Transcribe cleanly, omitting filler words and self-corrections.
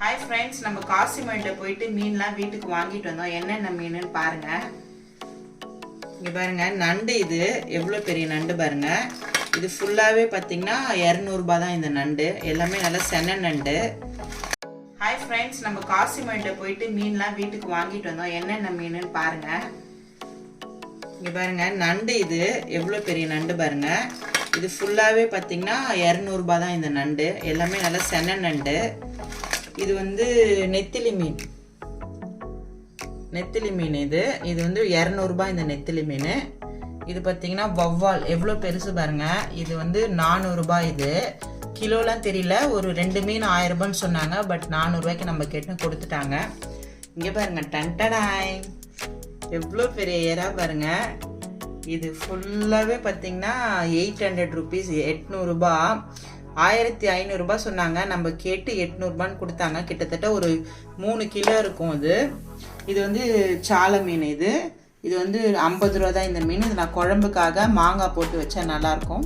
Hi friends, நம்ம காசிமேட்டில் போயிட்டு மீன்லாம் வீட்டுக்கு வாங்கிட்டு வந்தோம். என்னென்ன மீனுன்னு பாருங்க. இங்கே பாருங்க, நண்டு. இது எவ்வளோ பெரிய நண்டு பாருங்க. இது ஃபுல்லாகவே பார்த்தீங்கன்னா 200 ரூபாய் தான் இந்த நண்டு. எல்லாமே நல்லா சென்ன நண்டு. ஹாய் ஃப்ரெண்ட்ஸ், நம்ம காசிமேட்டில் போயிட்டு மீன்லாம் வீட்டுக்கு வாங்கிட்டு வந்தோம். என்னென்ன மீனுன்னு பாருங்க. இங்கே பாருங்க, நண்டு. இது எவ்வளோ பெரிய நண்டு பாருங்க. இது ஃபுல்லாகவே பார்த்தீங்கன்னா 200 ரூபாய் தான் இந்த நண்டு. எல்லாமே நல்லா சென்ன நண்டு. இது வந்து நெத்திலி மீன். நெத்திலி மீன் இது வந்து 200 ரூபாய் இந்த நெத்திலி மீன். இது பார்த்தீங்கன்னா வவ்வால் எவ்வளோ பெருசு பாருங்க. இது வந்து 400 ரூபாய். இது கிலோலாம் தெரியல. ஒரு 2 மீன் 1000 ரூபான்னு சொன்னாங்க. பட் 400 ரூபாய்க்கு நம்ம கேட்டு கொடுத்துட்டாங்க. இங்கே பாருங்க, டன்டடாய் எவ்வளோ பெரிய ஏரா பாருங்க. இது ஃபுல்லாகவே பார்த்தீங்கன்னா 800 ருபீஸ், 800 ரூபாய். 1500 ரூபாய் சொன்னாங்க. நம்ம கேட்டு 800 ரூபான்னு கொடுத்தாங்க. கிட்டத்தட்ட ஒரு 3 கிலோ இருக்கும். இது வந்து சாலை மீன். இது வந்து 50 ரூபா தான் இந்த மீன். இது நான் குழம்புக்காக மாங்காய் போட்டு வச்சா நல்லாயிருக்கும்.